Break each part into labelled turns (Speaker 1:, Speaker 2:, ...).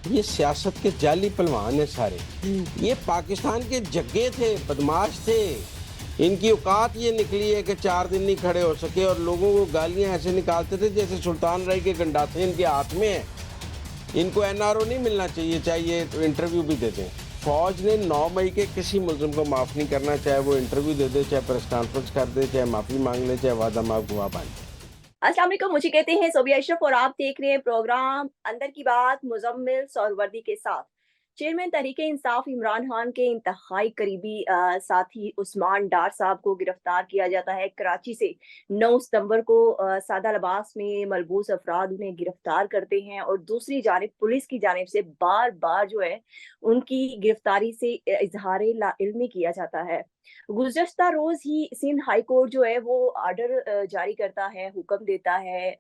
Speaker 1: ये सियासत के जाली पहलवान है सारे। ये पाकिस्तान के जग्गे थे, बदमाश थे। इनकी औकात ये निकली है कि 4 दिन नहीं खड़े हो सके और लोगों को गालियां ऐसे निकालते थे जैसे सुल्तान राय के गंडासे इनके हाथ में है। इनको एनआरओ नहीं मिलना चाहिए, चाहिए तो इंटरव्यू भी दे दें। फौज ने 9 मई के किसी मुल्जिम को माफ नहीं करना, चाहे वो इंटरव्यू दे दे, चाहे प्रेस कॉन्फ्रेंस कर दे, चाहे माफी मांग ले, चाहे वादा माफ गवाह बन जाए।
Speaker 2: अस्सलाम वालेकुम, मुझे कहते हैं सोबिया अशरफ और आप देख रहे हैं प्रोग्राम अंदर की बात मुज़म्मिल सोहरवर्दी के साथ। चेयरमैन तहरीक-ए-इंसाफ इमरान खान के इंतहाई करीबी साथी उस्मान डार साहब को गिरफ्तार किया जाता है। कराची से 9 सितंबर को सादा लिबास में मलबूस अफराद उन्हें गिरफ्तार करते हैं और दूसरी जानिब पुलिस की जानिब से बार-बार जो है उनकी गिरफ्तारी से इज़हार लाइल्मी किया जाता है। गुज़श्ता रोज़ ही सिंध हाई कोर्ट जो है वो ऑर्डर जारी करता है, हुक्म देता है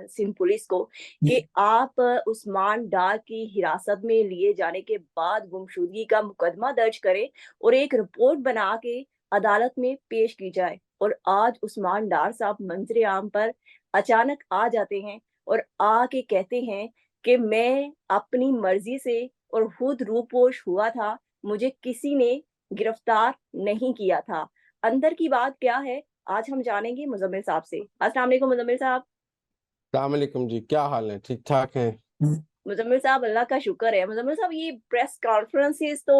Speaker 2: सिंध पुलिस को कि आप उस्मान डार की हिरासत में लिए जाने के बाद गुमशुदगी का मुकदमा दर्ज करें और एक रिपोर्ट बना के अदालत में पेश की जाए। और आज उस्मान डार साहब मंजर आम पर अचानक आ जाते हैं और आके कहते हैं कि मैं अपनी मर्जी से और खुद रूपोश हुआ था, मुझे किसी ने गिरफ्तार नहीं किया था। अंदर की बात क्या है, आज हम जानेंगे मुज़म्मिल साहब से। अस्सलाम वालेकुम मुज़म्मिल साहब।
Speaker 1: अस्सलाम वालेकुम जी, क्या हाल है? ठीक ठाक हैं?
Speaker 2: मुज़म्मिल साहब अल्लाह का शुक्र है। मुज़म्मिल साहब ये प्रेस कॉन्फ्रेंसेस तो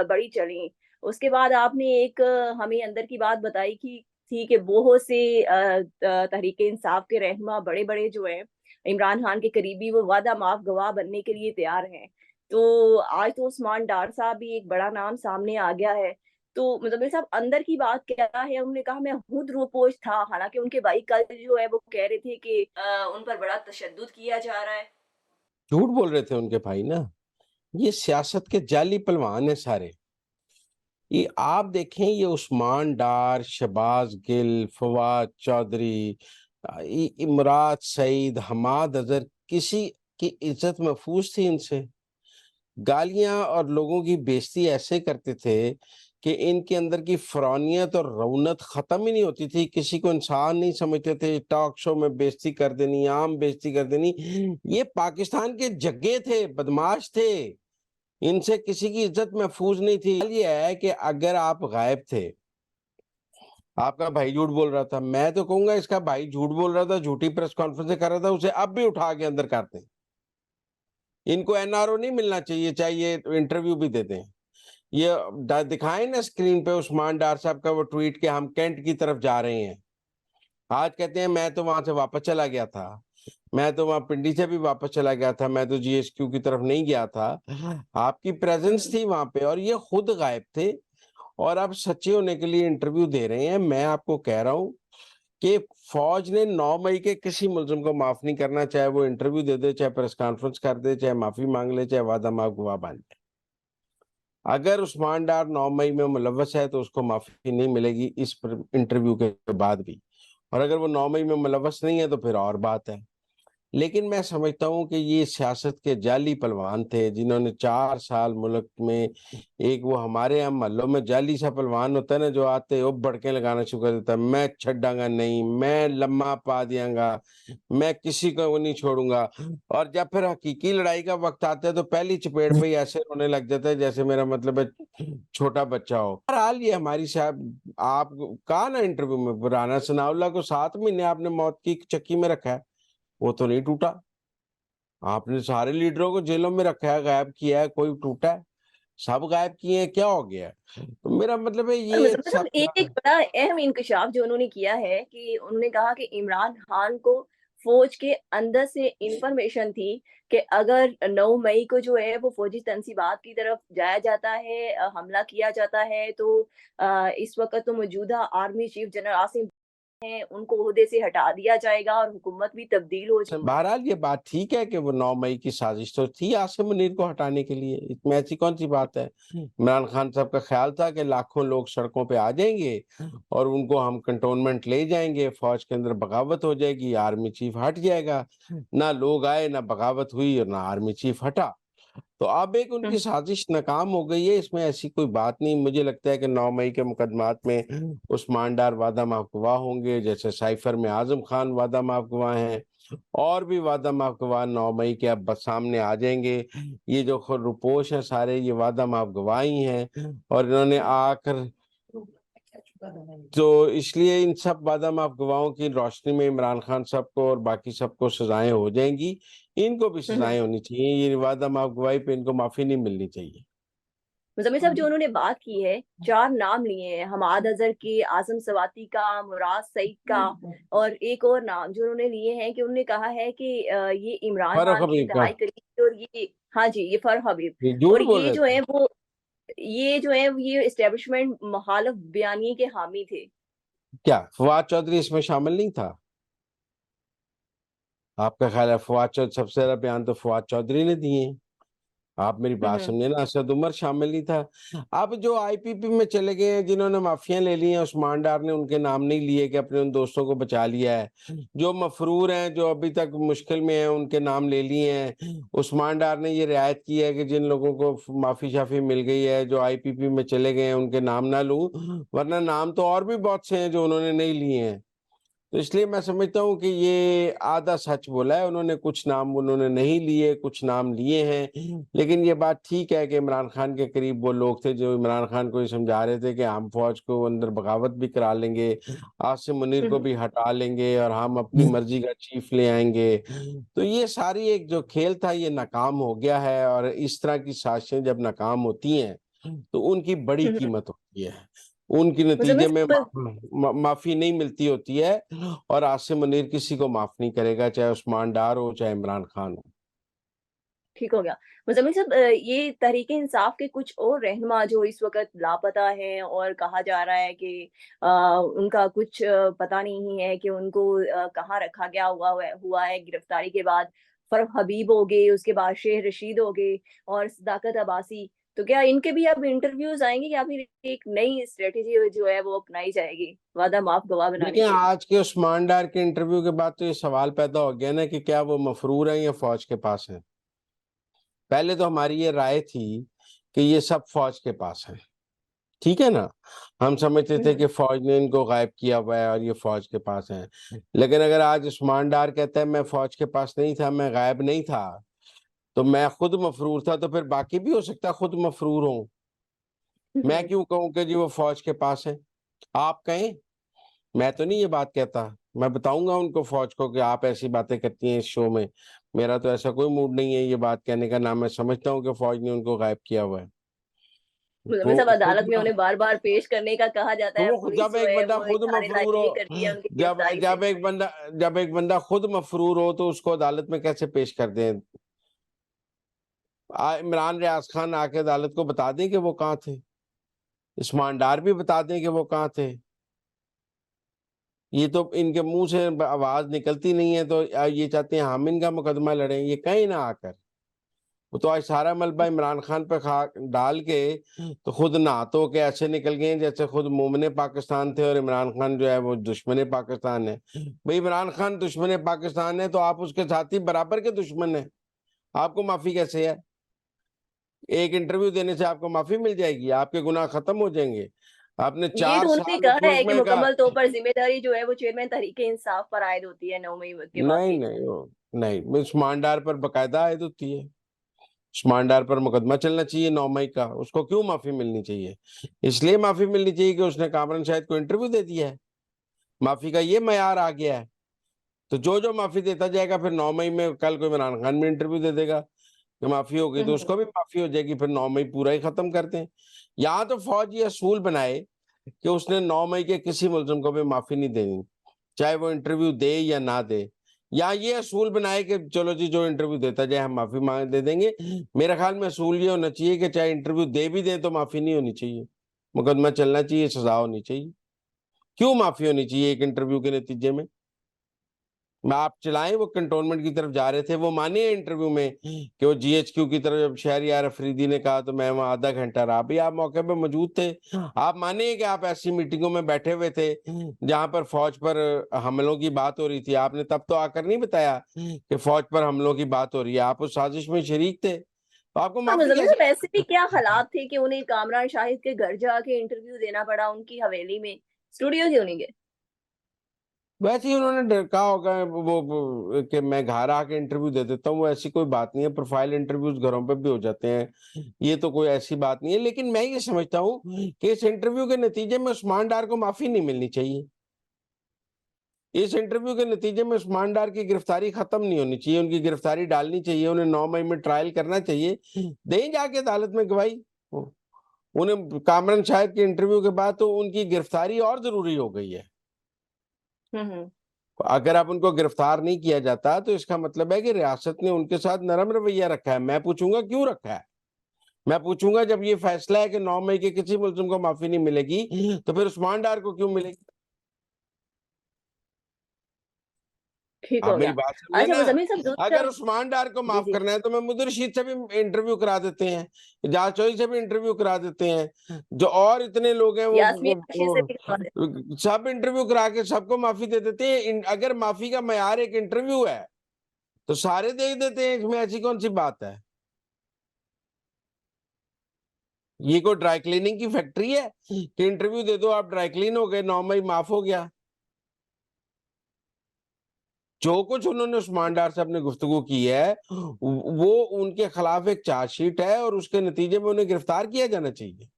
Speaker 2: बड़ी चली। उसके बाद आपने एक हमें अंदर की बात बताई कि थी कि बहुत से तहरीक-ए-इंसाफ के रहनुमा बड़े-बड़े जो हैं, इमरान खान के करीबी वो वादा माफ़ गवाह बनने के लिए तैयार हैं। तो आज तो उस्मान डार साहब भी एक बड़ा नाम सामने आ गया है। तो मुज़म्मिल साहब अंदर की बात क्या है? उन्होंने कहा मैं खुद रूपोश था, हालाँकि उनके भाई कल जो है वो कह रहे थे कि उन पर बड़ा तशद्दुद किया जा रहा है।
Speaker 1: झूठ बोल रहे थे उनके भाई ना। ये सियासत के जाली पहलवान है सारे। ये आप देखें, ये उस्मान डार, शहबाज गिल, फवाद चौधरी, इमरात सईद, हमाद अजहर, किसी की इज्जत महफूज थी इनसे? गालियां और लोगों की बेइज्जती ऐसे करते थे कि इनके अंदर की फरौनियत और रौनक खत्म ही नहीं होती थी। किसी को इंसान नहीं समझते थे। टॉक शो में बेइज्जती कर देनी, आम बेइज्जती कर देनी। ये पाकिस्तान के जग्गे थे, बदमाश थे। इनसे किसी की इज्जत महफूज नहीं थी। ये है कि अगर आप गायब थे, आपका भाई झूठ बोल रहा था, मैं तो कहूंगा इसका भाई झूठ बोल रहा था, झूठी प्रेस कॉन्फ्रेंस कर रहा था, उसे अब भी उठा के अंदर करते। इनको एनआरओ नहीं मिलना चाहिए, चाहिए तो इंटरव्यू भी दे दें। ये दिखाएं ना स्क्रीन पे उस्मान डार साहब का वो ट्वीट कि हम कैंट की तरफ जा रहे हैं। आज कहते हैं मैं तो वहां से वापस चला गया था, मैं तो वहां पिंडी से भी वापस चला गया था, मैं तो जीएसक्यू की तरफ नहीं गया था। आपकी प्रेजेंस थी वहां पे और ये खुद गायब थे और अब सच्चे होने के लिए इंटरव्यू दे रहे हैं। मैं आपको कह रहा हूँ कि फौज ने 9 मई के किसी मुल्जिम को माफ नहीं करना, चाहे वो इंटरव्यू दे दे, चाहे प्रेस कॉन्फ्रेंस कर दे, चाहे माफी मांग ले, चाहे वादा माफ गवाह बन जाए। अगर उस्मान डार 9 मई में मुलव्वस है तो उसको माफी नहीं मिलेगी इस इंटरव्यू के बाद भी। और अगर वो 9 मई में मुलव्वस नहीं है तो फिर और बात है। लेकिन मैं समझता हूँ कि ये सियासत के जाली पहलवान थे जिन्होंने 4 साल मुल्क में, एक वो हमारे यहाँ मोहल्लों में जाली सा पहलवान होता है ना, जो आते वो बड़के लगाना शुरू कर देता है, मैं छड्डांगा नहीं, मैं लम्मा पा दियांगा, मैं किसी को नहीं छोड़ूंगा। और जब फिर हकीकी लड़ाई का वक्त आता है तो पहली चपेट पे ही ऐसे रोने लग जाता है जैसे मेरा मतलब है छोटा बच्चा हो। बहरहाल ये हमारी साहब, आप कहा ना इंटरव्यू में, राना सनाउल्लाह को 7 महीने आपने मौत की चक्की में रखा है, वो तो नहीं टूटा। आपने सारे लीडरों को जेलों में रखा है, गायब किया है, कोई टूटा है? सब गायब किए हैं, क्या हो गया है? तो मेरा मतलब है
Speaker 2: और
Speaker 1: ये
Speaker 2: मुज़म्मिल
Speaker 1: सब।
Speaker 2: साहब एक-एक बड़ा अहम इंकशाफ जो उन्होंने किया है कि उन्होंने कहा कि इमरान खान को फ़ौज के अंदर से इन्फॉर्मेशन थी कि अगर 9 मई को जो है वो फ़ौजी तंसीबात की तरफ जाया जाता है, हमला किया जाता है तो इस वक़्त तो मौजूदा आर्मी चीफ जनरल आसिम हैं, उनको ओहदे से हटा दिया जाएगा और हुकूमत भी तब्दील हो
Speaker 1: बहरहाल ये बात ठीक है कि वो 9 मई की साजिश तो थी आसिम मुनीर को हटाने के लिए, इसमें ऐसी कौन सी बात है? इमरान खान साहब का ख्याल था कि लाखों लोग सड़कों पे आ जाएंगे और उनको हम कंटोनमेंट ले जाएंगे, फौज के अंदर बगावत हो जाएगी, आर्मी चीफ हट जाएगा। ना लोग आए, ना बगावत हुई और ना आर्मी चीफ हटा। तो अब एक उनकी
Speaker 2: जाए।
Speaker 1: साजिश नाकाम हो गई है, इसमें ऐसी कोई बात नहीं। मुझे लगता है कि 9 मई के मुकदमात में उस्मान डार वादा माफ गवाह होंगे, जैसे साइफर में आजम खान वादा माफ गवाह हैं। और भी वादा माफ गवाह 9 मई के अब सामने आ जाएंगे। ये जो रुपोश है सारे, ये वादा माफ गवाह ही हैं, और इन्होंने आकर तो इसलिए इन सब वादा माफ गवाहों की रोशनी में इमरान खान साहब को और बाकी सबको सजाएं हो जाएंगी। इनको भी सजाएं होनी चाहिए, ये वादा माफ गवाही पे इनको माफी नहीं मिलनी चाहिए।
Speaker 2: मुज़म्मिल साहब, जो उन्होंने बात की है, 4 नाम लिए हैं, हमाद अज़हर के, आज़म सवाती का, मुराद सईद का, और एक और नाम जो उन्होंने लिए हैं कि उन्होंने कहा है कि ये इमरान
Speaker 1: फर्रुख
Speaker 2: खान के
Speaker 1: हबीब का,
Speaker 2: इंतहाई करीबी, और ये, हाँ जी, ये फर्रुख हबीब,
Speaker 1: ये झूठ
Speaker 2: और
Speaker 1: बोल
Speaker 2: ये
Speaker 1: रहे
Speaker 2: जो
Speaker 1: थे।
Speaker 2: है वो, ये एस्टेब्लिशमेंट मुखालिफ बयानी के हामी थे।
Speaker 1: क्या फवाद चौधरी इसमें शामिल नहीं था? आपका ख्याल है फवाद चौधरी, सबसे ज्यादा बयान तो फवाद चौधरी ने दिए हैं। आप मेरी
Speaker 2: हुँ,
Speaker 1: बात
Speaker 2: हुँ।
Speaker 1: समझे ना, असद उमर शामिल नहीं था। अब जो आईपीपी में चले गए हैं, जिन्होंने माफिया ले ली हैं, उस्मान डार ने उनके नाम नहीं लिए कि अपने उन दोस्तों को बचा लिया है। जो मफरूर हैं, जो अभी तक मुश्किल में हैं, उनके नाम ले लिए हैं। उस्मान डार ने ये रियायत की है कि जिन लोगों को माफी शाफी मिल गई है, जो आईपीपी में चले गए हैं, उनके नाम ना लूं, वरना नाम तो और भी बहुत से हैं जो उन्होंने नहीं लिए हैं। तो इसलिए मैं समझता हूँ कि ये आधा सच बोला है उन्होंने, कुछ नाम उन्होंने नहीं लिए, कुछ नाम लिए हैं। लेकिन ये बात ठीक है कि इमरान खान के करीब वो लोग थे जो इमरान खान को ये समझा रहे थे कि हम फौज को अंदर बगावत भी करा लेंगे, आसिम मुनीर
Speaker 2: हुँ,
Speaker 1: को
Speaker 2: हुँ।
Speaker 1: भी हटा लेंगे, और हम अपनी मर्जी का चीफ ले आएंगे। तो ये सारी एक जो खेल था ये नाकाम हो गया है, और इस तरह की साजिशें जब नाकाम होती हैं तो उनकी बड़ी
Speaker 2: हुँ, हुँ।
Speaker 1: कीमत होती है। उनके
Speaker 2: मुज़म्मिल
Speaker 1: नतीजे में
Speaker 2: साहब,
Speaker 1: माफी नहीं मिलती होती है, और आसिम मुनीर किसी को माफ नहीं करेगा, चाहे उस्मान डार हो चाहे इमरान खान हो।
Speaker 2: ठीक हो गया। मुज़म्मिल साहब, ये तहरीक-ए-इंसाफ के कुछ और रहनुमा जो इस वक़्त लापता हैं, और कहा जा रहा है कि उनका कुछ पता नहीं है कि उनको कहाँ रखा गया हुआ है गिरफ्तारी के बाद। फर्रुख हबीब हो गए, उसके बाद शेख रशीद हो गए, और सदाकत अब्बासी। तो क्या इनके भी अब इंटरव्यूज़ आएँगे, या फिर एक नई स्ट्रैटेजी जो है वो अपनाई जाएगी, वादा माफ़ गवाह बनाने
Speaker 1: देखिए,
Speaker 2: के लिए?
Speaker 1: आज के उस्मान डार के इंटरव्यू के बाद तो ये सवाल पैदा हो गया ना कि क्या वो मफरूर है या फौज के पास है। पहले तो हमारी ये राय थी कि ये सब फौज के पास है, ठीक है ना। हम समझते
Speaker 2: हुँ,
Speaker 1: थे
Speaker 2: हुँ।
Speaker 1: कि फौज ने इनको गायब किया हुआ है और ये फौज के पास है। लेकिन अगर आज उस्मान डार कहता है मैं फौज के पास नहीं था, मैं गायब नहीं था, तो मैं खुद मफरूर था, तो फिर बाकी भी हो सकता है खुद मफरूर हो।
Speaker 2: हुँ,
Speaker 1: मैं
Speaker 2: हुँ।
Speaker 1: क्यों कहूं कि जी वो फौज के पास है? आप कहें, मैं तो नहीं ये बात कहता। मैं बताऊंगा उनको, फौज को, कि आप ऐसी बातें करती हैं इस शो में। मेरा तो ऐसा कोई मूड नहीं है ये बात कहने का, ना मैं समझता हूँ कि फौज ने उनको गायब किया हुआ है।
Speaker 2: मुज़म्मिल
Speaker 1: वो
Speaker 2: साहब,
Speaker 1: खुद
Speaker 2: अदालत में उन्हें बार-बार पेश करने का कहा जाता
Speaker 1: तो
Speaker 2: है,
Speaker 1: वो
Speaker 2: पुलिस
Speaker 1: जब
Speaker 2: जो
Speaker 1: एक
Speaker 2: है
Speaker 1: बंदा
Speaker 2: वो
Speaker 1: खुद मफरूर
Speaker 2: इशारेदारी
Speaker 1: हो,
Speaker 2: नहीं करती है उनकी
Speaker 1: जब
Speaker 2: गिरफ्तारी से।
Speaker 1: जब एक बंदा जब एक बंदा खुद मफरूर हो तो उसको अदालत में कैसे पेश कर दें? इमरान रियाज खान आके अदालत को बता दें कि वो कहाँ थे, उस्मान डार भी बता दें कि वो कहाँ थे। ये तो इनके मुंह से आवाज निकलती नहीं है, तो ये चाहते हैं हम इनका मुकदमा लड़ें, ये कहीं ना आकर। वो तो आज सारा मलबा इमरान खान पे खा डाल के तो खुद नहा धो के ऐसे निकल गए हैं जैसे खुद मोमिन पाकिस्तान थे, और इमरान खान जो है वो दुश्मन पाकिस्तान है। भाई इमरान खान दुश्मन पाकिस्तान है तो आप उसके साथी बराबर के दुश्मन है, आपको माफी कैसे है? एक इंटरव्यू देने से आपको माफी मिल जाएगी? आपके गुनाह खत्म हो जाएंगे? आपने
Speaker 2: ये तो
Speaker 1: चार
Speaker 2: उन्होंने
Speaker 1: साल उस
Speaker 2: कहा
Speaker 1: मुल्क
Speaker 2: है कि
Speaker 1: में का।
Speaker 2: मुकम्मल तौर पर ज़िम्मेदारी जो है वो चेयरमैन तहरीक-ए-इंसाफ पर आयद होती है 9 मई के बाद
Speaker 1: नहीं
Speaker 2: की।
Speaker 1: नहीं नहीं, उस्मान डार पर बकायदा आयद होती है। उस्मान डार पर मुकदमा चलना चाहिए 9 मई का, उसको क्यों माफी मिलनी चाहिए? इसलिए माफी मिलनी चाहिए कि उसने कामरान शाहिद को इंटरव्यू दे दिया है। माफी का ये मयार आ गया है, तो जो जो माफी देता जाएगा, फिर 9 मई में कल को इमरान खान भी इंटरव्यू दे देगा कि माफी हो गई,
Speaker 2: हुँ,
Speaker 1: तो
Speaker 2: हुँ।
Speaker 1: उसको भी माफी हो जाएगी, फिर 9 मई पूरा ही खत्म करते हैं। यहाँ तो फौज ये असूल बनाए कि उसने 9 मई के किसी मुलजिम को भी माफी नहीं देनी, चाहे वो इंटरव्यू दे या ना दे। या ये असूल बनाए कि चलो जी जो इंटरव्यू देता जाए हम माफी मांग दे देंगे। मेरे ख्याल में असूल ये होना चाहिए कि चाहे इंटरव्यू दे भी दे तो माफी नहीं होनी चाहिए, मुकदमा चलना चाहिए, सजा होनी चाहिए। क्यों माफी होनी चाहिए एक इंटरव्यू के नतीजे में? आप चलाएं, वो कंटोनमेंट की तरफ जा रहे थे, वो माने इंटरव्यू में कि वो जीएचक्यू की तरफ जब शहरियार अफरीदी ने कहा तो मैं वहां आधा घंटा रहा। भी आप मौके पे मौजूद थे, आप माने कि आप ऐसी मीटिंगों में बैठे हुए थे जहां पर फौज पर हमलों की बात हो रही थी? आपने तब तो आकर नहीं बताया कि फौज पर हमलों की बात हो रही है, आप उस साजिश में शरीक थे, तो आपको
Speaker 2: और
Speaker 1: माफी
Speaker 2: मुज़म्मिल
Speaker 1: कैसे?
Speaker 2: साहब, ऐसे भी क्या हालात थे कि उन्हें कामरान शाहिद के घर जाके इंटरव्यू देना पड़ा, उनकी हवेली में? स्टूडियो थी उन्हीं के।
Speaker 1: वैसे ही उन्होंने कहा होगा वो कि मैं घर आके इंटरव्यू दे देता हूँ, वो ऐसी कोई बात नहीं है, प्रोफाइल इंटरव्यूज घरों पे भी हो जाते हैं, ये तो कोई ऐसी बात नहीं है। लेकिन मैं ये समझता हूँ कि इस इंटरव्यू के नतीजे में उस्मान डार को माफी नहीं मिलनी चाहिए। इस इंटरव्यू के नतीजे में उस्मान डार की गिरफ्तारी खत्म नहीं होनी चाहिए, उनकी गिरफ्तारी डालनी चाहिए, उन्हें 9 मई में ट्रायल करना चाहिए, दें जाके अदालत में गवाही। उन्हें कामरान शाहिद के इंटरव्यू के बाद तो उनकी गिरफ्तारी और जरूरी हो गई है।
Speaker 2: हम्म।
Speaker 1: अगर आप उनको गिरफ्तार नहीं किया जाता तो इसका मतलब है कि रियासत ने उनके साथ नरम रवैया रखा है। मैं पूछूंगा क्यों रखा है, मैं पूछूंगा जब ये फैसला है कि 9 मई के किसी मुल्जिम को माफी नहीं मिलेगी तो फिर उस्मान डार को क्यों मिलेगी?
Speaker 2: ठीक
Speaker 1: आप
Speaker 2: हो
Speaker 1: मेरी
Speaker 2: गया।
Speaker 1: बात समझे
Speaker 2: अच्छा
Speaker 1: ना।
Speaker 2: मुजम्मिल साहब, दूसरा।
Speaker 1: अगर उस्मान डार को
Speaker 2: जी
Speaker 1: माफ
Speaker 2: जी।
Speaker 1: करना है तो मैं मुदर रशीद से भी इंटरव्यू करा देते हैं, जांचोई से भी इंटरव्यू करा देते हैं, जो और इतने लोग हैं
Speaker 2: यास्मीन रशीद से भी करवा दें।
Speaker 1: सब इंटरव्यू करा के सबको माफी दे देते हैं। अगर माफी का मयार एक इंटरव्यू है तो सारे दे देते हैं, इसमें ऐसी कौन सी बात है? ये कोई ड्राई क्लीनिंग की फैक्ट्री है कि इंटरव्यू दे दो आप ड्राई क्लीन हो गए, 9 मई माफ हो गया? जो कुछ उन्होंने उस्मान डार से अपनी गुफ्तगू की है वो उनके खिलाफ एक चार्जशीट है और उसके नतीजे में उन्हें गिरफ्तार किया जाना चाहिए।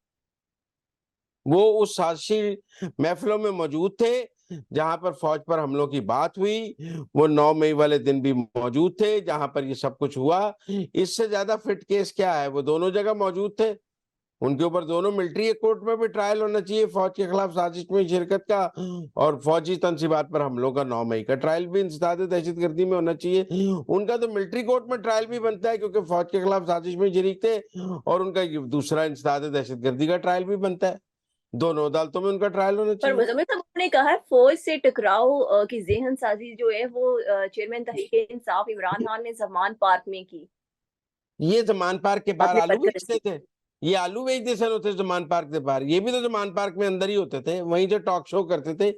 Speaker 1: वो उस साजिशी महफिलों में मौजूद थे जहां पर फौज पर हमलों की बात हुई, वो 9 मई वाले दिन भी मौजूद थे जहां पर ये सब कुछ हुआ। इससे ज्यादा फिट केस क्या है? वो दोनों जगह मौजूद थे, उनके ऊपर दोनों मिलिट्री कोर्ट में भी ट्रायल होना चाहिए, फौज के खिलाफ साजिश में शिरकत का और फौजी तंसीबात पर हमलों का 9 मई का ट्रायल भी इंसदाद दहशतगर्दी में होना चाहिए। उनका तो मिलिट्री कोर्ट में ट्रायल भी बनता है क्योंकि फौज के खिलाफ साजिश में शरीक थे, और उनका दूसरा इंसदाद दहशतगर्दी का ट्रायल भी बनता है। दोनों अदालतों में उनका ट्रायल होना
Speaker 2: पर
Speaker 1: चाहिए।
Speaker 2: मुजम्मिल साहब, आपने कहा है फौज से टकराव की जेहन साजी जो है वो चेयरमैन तहरीक इंसाफ इमरान खान ने जमान पार्क में की
Speaker 1: ये जमान पार्क के बाहर
Speaker 2: अपने
Speaker 1: आलू
Speaker 2: वर्कर्स
Speaker 1: बेचते
Speaker 2: की।
Speaker 1: थे, ये आलू बेचते सर होते जमान पार्क के बाहर, ये भी तो जमान पार्क में अंदर ही होते थे, वहीं जो टॉक शो करते थे।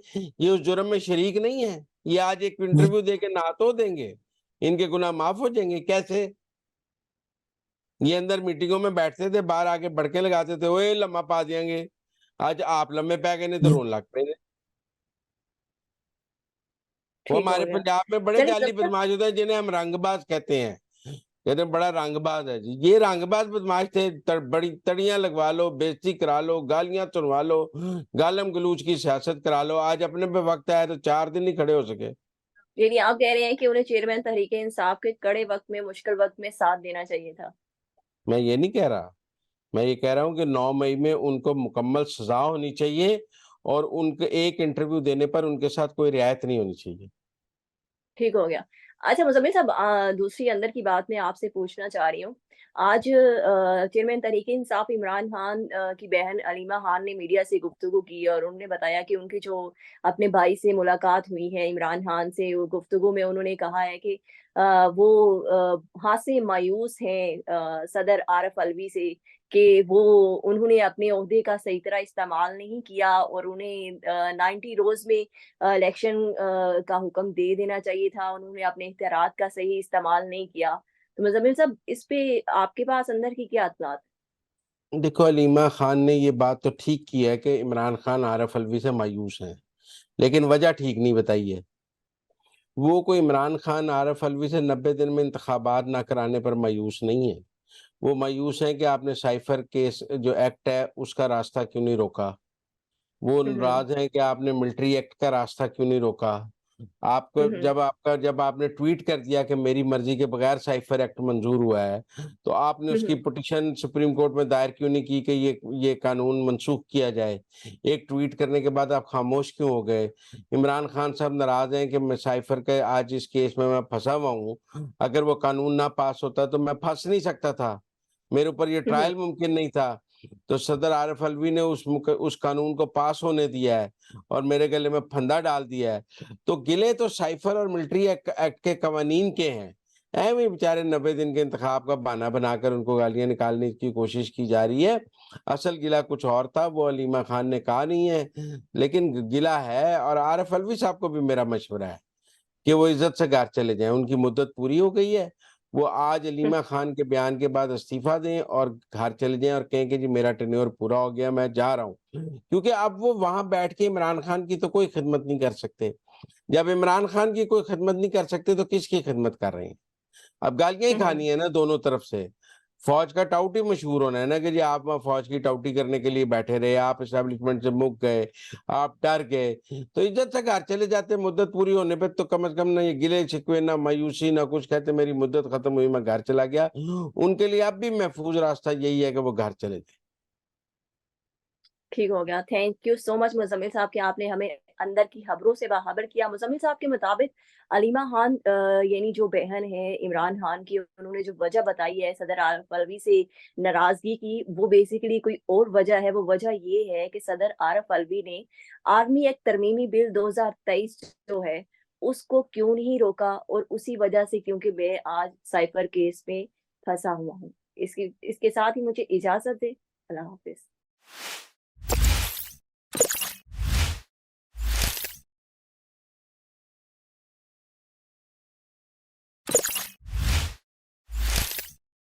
Speaker 1: ये उस जुर्म में शरीक नहीं है, ये आज एक इंटरव्यू दे के नहा तो देंगे, इनके गुनाह माफ हो जाएंगे कैसे? ये अंदर मीटिंगों में बैठते थे, बाहर आके बड़के लगाते थे, ओए लम्हा पा देंगे, आज आप लम्बे पै गए नहीं तो रोन लग पे। वो
Speaker 2: ठीक हो
Speaker 1: हमारे
Speaker 2: गया।
Speaker 1: पंजाब में बड़े
Speaker 2: चलिए
Speaker 1: जाली
Speaker 2: मुजम्मिल साहब।
Speaker 1: बदमाश होते हैं जिन्हें हम रंगबाज कहते हैं, कहते हैं बड़ा रंगबाज है जी, ये रंगबाज बदमाश थे। बड़ी तड़ियां लगवा लो, बेइज्जती करा लो, गालियां सुनवा लो, गालम गलूच की सियासत करा लो, आज अपने पे वक्त आया तो 4 दिन नहीं खड़े हो सके।
Speaker 2: यानी आप कह रहे हैं कि उन्हें चेयरमैन तहरीक इंसाफ के कड़े वक्त में, मुश्किल वक्त में साथ देना चाहिए था।
Speaker 1: मैं ये नहीं कह रहा, मैं ये कह रहा हूँ कि 9 मई में उनको मुकम्मल सजा होनी चाहिए और उनके एक इंटरव्यू देने पर उनके साथ कोई रियायत नहीं होनी चाहिए।
Speaker 2: ठीक हो गया। अच्छा मुज़म्मिल साहब, दूसरी अंदर की बात मैं आपसे पूछना चाह रही हूँ। आज चेयरमैन तहरीक-ए-इंसाफ इमरान खान की बहन अलीमा खान ने मीडिया से गुफ्तगू की और उन्होंने बताया कि उनकी जो अपने भाई से मुलाकात हुई है इमरान खान से, वो गुफ्तगू में उन्होंने कहा है कि वो हाथ से मायूस हैं सदर आरिफ अलवी से कि वो उन्होंने अपने ओहदे का सही तरह इस्तेमाल नहीं किया और उन्हें 90 रोज़ में इलेक्शन का हुक्म दे देना चाहिए था, उन्होंने अपने इख्तियारात का सही इस्तेमाल नहीं किया। तो मुज़म्मिल साहब, इस पे आपके पास अंदर की क्या इत्तलात?
Speaker 1: देखो, अलीमा खान ने ये बात तो ठीक की है कि इमरान खान आरिफ अलवी से मायूस हैं, लेकिन वजह ठीक नहीं बताई है। वो कोई इमरान खान आरिफ अलवी से 90 दिन में इंतखाबात ना कराने पर मायूस नहीं है। वो मायूस है कि आपने साइफर केस जो एक्ट है उसका रास्ता क्यों नहीं रोका। वो
Speaker 2: हुँ, हुँ।
Speaker 1: नाराज हैं कि आपने मिलिट्री एक्ट का रास्ता क्यों नहीं रोका।
Speaker 2: हुँ,
Speaker 1: आपको
Speaker 2: हुँ।
Speaker 1: जब आपने ट्वीट कर दिया कि मेरी मर्जी के बगैर साइफर एक्ट मंजूर हुआ है, तो आपने
Speaker 2: हुँ,
Speaker 1: उसकी
Speaker 2: हुँ।
Speaker 1: पिटीशन सुप्रीम कोर्ट में दायर क्यों नहीं की कि ये कानून मनसूख किया जाए? एक ट्वीट करने के बाद आप खामोश क्यों हो गए? इमरान खान साहब नाराज हैं कि मैं साइफर के आज इस केस में मैं फंसा हुआ हूँ, अगर वो कानून ना पास होता तो मैं फंस नहीं सकता था, मेरे ऊपर ये
Speaker 2: हुँ, हुँ।
Speaker 1: ट्रायल मुमकिन नहीं था। तो सदर आरिफ अलवी ने उस कानून को पास होने दिया है और मेरे गले में फंदा डाल दिया है। तो गिले तो साइफर और मिलिट्री एक्ट के कवानीन के हैं। ऐਵੇਂ बेचारे 90 दिन के इंतखाब का बहाना बनाकर उनको गालियां निकालने की कोशिश की जा रही है। असल गिला कुछ और था, वो अलीमा खान ने कहा नहीं है, लेकिन गिला है। और आरिफ अलवी साहब को भी मेरा मशवरा है कि वो इज्जत से घर चले जाएं, उनकी मुद्दत पूरी हो गई है। वो आज
Speaker 2: हुँ,
Speaker 1: अलीमा खान के बयान के बाद इस्तीफा दें और घर चले जाएं और कहें कि जी मेरा टेन्योर पूरा हो गया, मैं जा रहा हूँ। क्योंकि अब वो वहां बैठ के इमरान खान की तो कोई खिदमत नहीं कर सकते। जब इमरान खान की कोई खिदमत नहीं कर सकते तो किसकी खिदमत कर रहे हैं? अब गालियां ही खानी है ना दोनों तरफ से। फौज का टाउट ही मशहूर होना है ना कि जी आप वहाँ फौज की टाउटी करने के लिए बैठे रहे, आप एस्टेब्लिशमेंट से मुक गए, आप डर गए, तो इज्जत से घर चले जाते। मुद्दत पूरी होने पे तो कम से कम ना ये गिले शिकवे, ना मायूसी, ना कुछ, कहते मेरी मुद्दत खत्म हुई, मैं घर चला गया। उनके लिए अब भी महफूज रास्ता यही है कि वो घर चले जाए।
Speaker 2: ठीक हो गया। Thank you so much Muzammil साहब कि आपने हमें अंदर की खबरों से बाखबर किया। मुज़म्मिल साहब के मुताबिक अलीमा खान यानी जो बहन है इमरान खान की, उन्होंने जो वजह बताई है सदर आरिफ अलवी से नाराज़गी की, वो बेसिकली कोई और वजह है। वो वजह ये है कि सदर आरिफ अलवी ने आर्मी एक्ट तरमीमी बिल 2023 जो है, उसको क्यों नहीं रोका, और उसी वजह से क्योंकि मैं आज साइफर केस में फँसा हुआ हूँ। इसके साथ ही मुझे इजाज़त दें। अल्लाह हाफ़िज़।